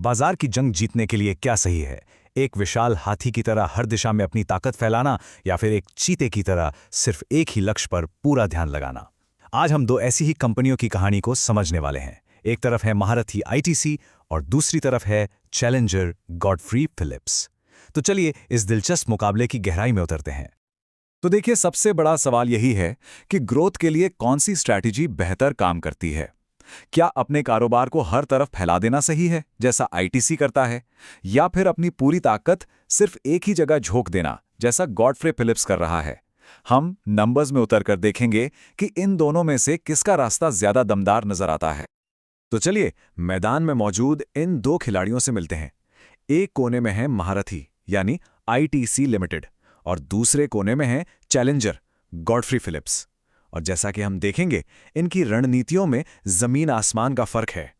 बाजार की जंग जीतने के लिए क्या सही है? एक विशाल हाथी की तरह हर दिशा में अपनी ताकत फैलाना या फिर एक चीते की तरह सिर्फ एक ही लक्ष्य पर पूरा ध्यान लगाना? आज हम दो ऐसी ही कंपनियों की कहानी को समझने वाले हैं। एक तरफ है महारथी आईटीसी और दूसरी तरफ है चैलेंजर गॉडफ्री फिलिप्स। तो चलिए इस दिलचस्प मुकाबले की गहराई में उतरते हैं। तो देखिए, सबसे बड़ा सवाल यही है कि ग्रोथ के लिए कौन सी स्ट्रैटेजी बेहतर काम करती है। क्या अपने कारोबार को हर तरफ फैला देना सही है, जैसा आईटीसी करता है, या फिर अपनी पूरी ताकत सिर्फ एक ही जगह झोंक देना, जैसा गॉडफ्रे फिलिप्स कर रहा है। हम नंबर्स में उतरकर देखेंगे कि इन दोनों में से किसका रास्ता ज्यादा दमदार नजर आता है। तो चलिए मैदान में मौजूद इन दो खिलाड़ियों से मिलते हैं। एक कोने में है महारथी यानी आईटीसी लिमिटेड और दूसरे कोने में है चैलेंजर गॉडफ्री फिलिप्स। और जैसा कि हम देखेंगे, इनकी रणनीतियों में जमीन आसमान का फर्क है।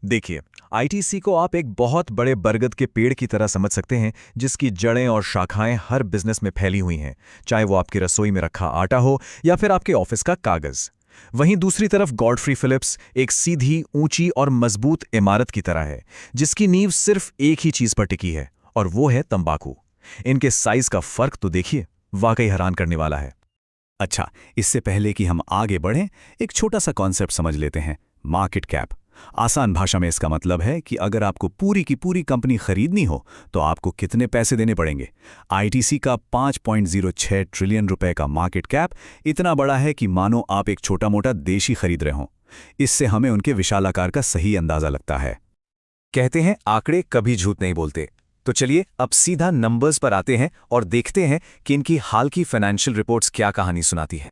देखिए, आईटीसी को आप एक बहुत बड़े बरगद के पेड़ की तरह समझ सकते हैं, जिसकी जड़ें और शाखाएं हर बिजनेस में फैली हुई हैं, चाहे वो आपकी रसोई में रखा आटा हो या फिर आपके ऑफिस का कागज। वहीं दूसरी तरफ गॉडफ्री फिलिप्स एक सीधी, ऊंची और मजबूत इमारत की तरह है, जिसकी नींव सिर्फ एक ही चीज पर टिकी है, और वो है तंबाकू। इनके साइज का फर्क तो देखिए, वाकई हैरान करने वाला है। अच्छा, इससे पहले कि हम आगे बढ़ें, एक छोटा सा कॉन्सेप्ट समझ लेते हैं, मार्केट कैप। आसान भाषा में इसका मतलब है कि अगर आपको पूरी की पूरी कंपनी खरीदनी हो तो आपको कितने पैसे देने पड़ेंगे। आईटीसी का 5.06 ट्रिलियन रुपए का मार्केट कैप इतना बड़ा है कि मानो आप एक छोटा मोटा देश ही खरीद रहे हों। इससे हमें उनके विशालाकार का सही अंदाजा लगता है। कहते हैं आंकड़े कभी झूठ नहीं बोलते। तो चलिए अब सीधा नंबर्स पर आते हैं और देखते हैं कि इनकी हाल की फाइनेंशियल रिपोर्ट्स क्या कहानी सुनाती है।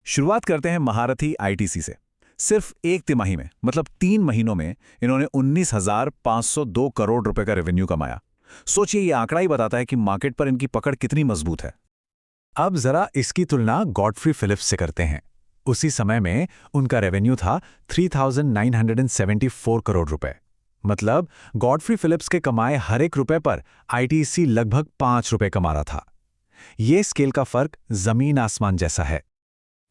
शुरुआत करते हैं महारथी आईटीसी से। सिर्फ एक तिमाही में, मतलब 3 महीनों में, इन्होंने 19,502 करोड़ रुपए का रेवेन्यू कमाया। सोचिए, ये आंकड़ा ही बताता है कि मार्केट पर इनकी पकड़ कितनी मजबूत है। अब जरा इसकी तुलना गॉडफ्री फिलिप्स से करते हैं। उसी समय में उनका रेवेन्यू था 3,974 करोड़ रुपए। मतलब गॉडफ्री फिलिप्स के कमाए हर एक रुपए पर आईटीसी लगभग 5 रुपए कमा रहा था। ये स्केल का फर्क जमीन आसमान जैसा है।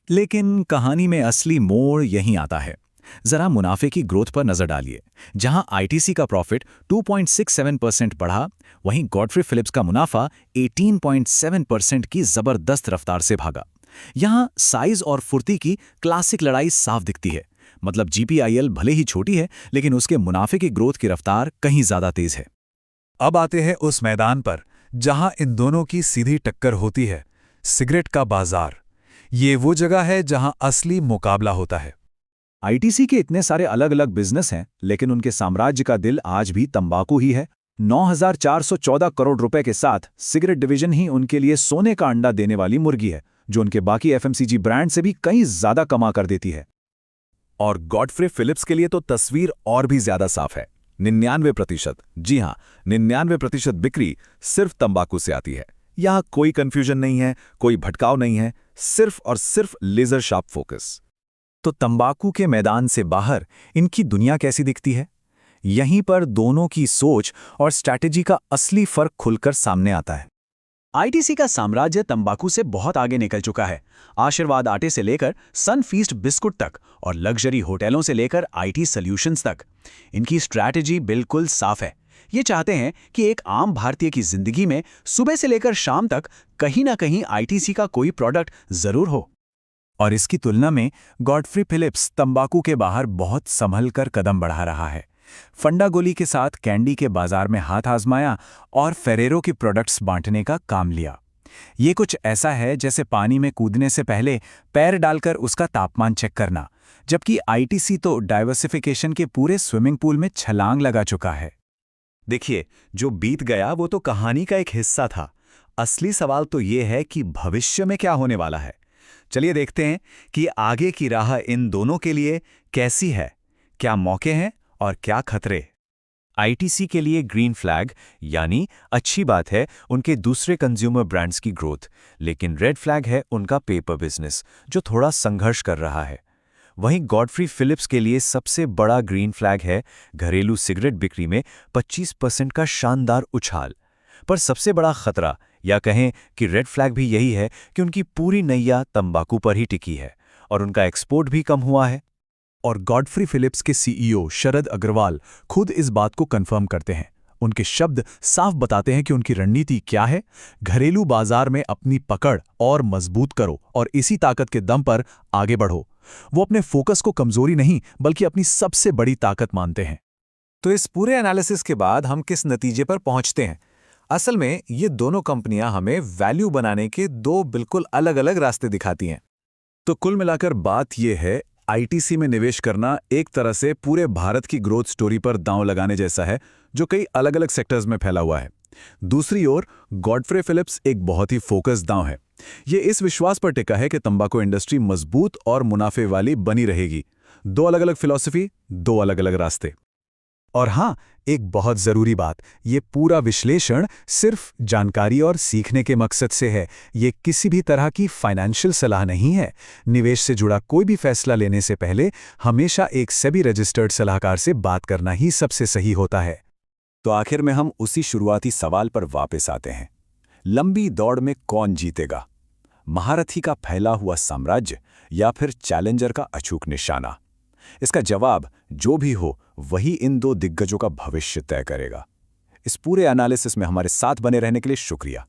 लेकिन कहानी में असली मोड़ यहीं आता है। जरा मुनाफे की ग्रोथ पर नजर डालिए। जहां आईटीसी का प्रॉफिट 2.67% बढ़ा, वहीं गॉडफ्री फिलिप्स का मुनाफा 18.7% की जबरदस्त रफ्तार से भागा। यहां साइज और फुर्ती की क्लासिक लड़ाई साफ दिखती है। मतलब जीपीआईएल भले ही छोटी है, लेकिन उसके मुनाफे की ग्रोथ की रफ्तार कहीं ज्यादा तेज है। अब आते हैं उस मैदान पर जहां इन दोनों की सीधी टक्कर होती है, सिगरेट का बाजार। ये वो जगह है जहां असली मुकाबला होता है। आईटीसी के इतने सारे अलग अलग बिजनेस हैं, लेकिन उनके साम्राज्य का दिल आज भी तंबाकू ही है। 9,414 करोड़ रुपए के साथ सिगरेट डिवीजन ही उनके लिए सोने का अंडा देने वाली मुर्गी है, जो उनके बाकी एफएमसीजी ब्रांड से भी कहीं ज्यादा कमा कर देती है। और गॉडफ्रे फिलिप्स के लिए तो तस्वीर और भी ज्यादा साफ है। 99%, जी हां, 99% बिक्री सिर्फ तंबाकू से आती है। यहां कोई कंफ्यूजन नहीं है, कोई भटकाव नहीं है, सिर्फ और सिर्फ लेजर शार्प फोकस। तो तंबाकू के मैदान से बाहर इनकी दुनिया कैसी दिखती है? यहीं पर दोनों की सोच और स्ट्रैटेजी का असली फर्क खुलकर सामने आता है। आईटीसी का साम्राज्य तंबाकू से बहुत आगे निकल चुका है। आशीर्वाद आटे से लेकर सनफीस्ट बिस्कुट तक और लग्जरी होटलों से लेकर आईटी सॉल्यूशंस तक, इनकी स्ट्रैटेजी बिल्कुल साफ है। ये चाहते हैं कि एक आम भारतीय की जिंदगी में सुबह से लेकर शाम तक कहीं ना कहीं आईटीसी का कोई प्रोडक्ट जरूर हो। और इसकी तुलना में गॉडफ्री फिलिप्स तंबाकू के बाहर बहुत संभल कर कदम बढ़ा रहा है। फंडा गोली के साथ कैंडी के बाजार में हाथ आजमाया और फेरेरो के प्रोडक्ट्स बांटने का काम लिया। ये कुछ ऐसा है जैसे पानी में कूदने से पहले पैर डालकर उसका तापमान चेक करना, जबकि आईटीसी तो डाइवर्सिफिकेशन के पूरे स्विमिंग पूल में छलांग लगा चुका है। देखिए, जो बीत गया वो तो कहानी का एक हिस्सा था। असली सवाल तो ये है कि भविष्य में क्या होने वाला है। चलिए देखते हैं कि आगे की राह इन दोनों के लिए कैसी है। क्या मौके हैं और क्या खतरे। आईटीसी के लिए ग्रीन फ्लैग यानी अच्छी बात है उनके दूसरे कंज्यूमर ब्रांड्स की ग्रोथ, लेकिन रेड फ्लैग है उनका पेपर बिजनेस, जो थोड़ा संघर्ष कर रहा है। वहीं गॉडफ्री फिलिप्स के लिए सबसे बड़ा ग्रीन फ्लैग है घरेलू सिगरेट बिक्री में 25% का शानदार उछाल। पर सबसे बड़ा खतरा, या कहें कि रेड फ्लैग भी यही है कि उनकी पूरी नैया तंबाकू पर ही टिकी है और उनका एक्सपोर्ट भी कम हुआ है। और गॉडफ्री फिलिप्स के सीईओ शरद अग्रवाल खुद इस बात को कंफर्म करते हैं। उनके शब्द साफ बताते हैं कि उनकी रणनीति क्या है। घरेलू बाजार में अपनी पकड़ और मजबूत करो और इसी ताकत के दम पर आगे बढ़ो। वो अपने फोकस को कमजोरी नहीं बल्कि अपनी सबसे बड़ी ताकत मानते हैं। तो इस पूरे एनालिसिस के बाद हम किस नतीजे पर पहुंचते हैं? असल में ये दोनों कंपनियां हमें वैल्यू बनाने के दो बिल्कुल अलग-अलग रास्ते दिखाती हैं। तो कुल मिलाकर बात यह है, आईटीसी में निवेश करना एक तरह से पूरे भारत की ग्रोथ स्टोरी पर दांव लगाने जैसा है, जो कई अलग-अलग सेक्टर्स में फैला हुआ है। दूसरी ओर गॉडफ्रे फिलिप्स एक बहुत ही फोकस दांव है। ये इस विश्वास पर टिका है कि तंबाकू इंडस्ट्री मजबूत और मुनाफे वाली बनी रहेगी। दो अलग-अलग फिलॉसफी, दो अलग-अलग रास्ते। और हाँ, एक बहुत जरूरी बात, ये पूरा विश्लेषण सिर्फ जानकारी और सीखने के मकसद से है। ये किसी भी तरह की फाइनेंशियल सलाह नहीं है। निवेश से जुड़ा कोई भी फैसला लेने से पहले हमेशा एक सेबी रजिस्टर्ड सलाहकार से बात करना ही सबसे सही होता है। तो आखिर में हम उसी शुरुआती सवाल पर वापस आते हैं। लंबी दौड़ में कौन जीतेगा? महारथी का फैला हुआ साम्राज्य या फिर चैलेंजर का अचूक निशाना? इसका जवाब जो भी हो, वही इन दो दिग्गजों का भविष्य तय करेगा। इस पूरे एनालिसिस में हमारे साथ बने रहने के लिए शुक्रिया।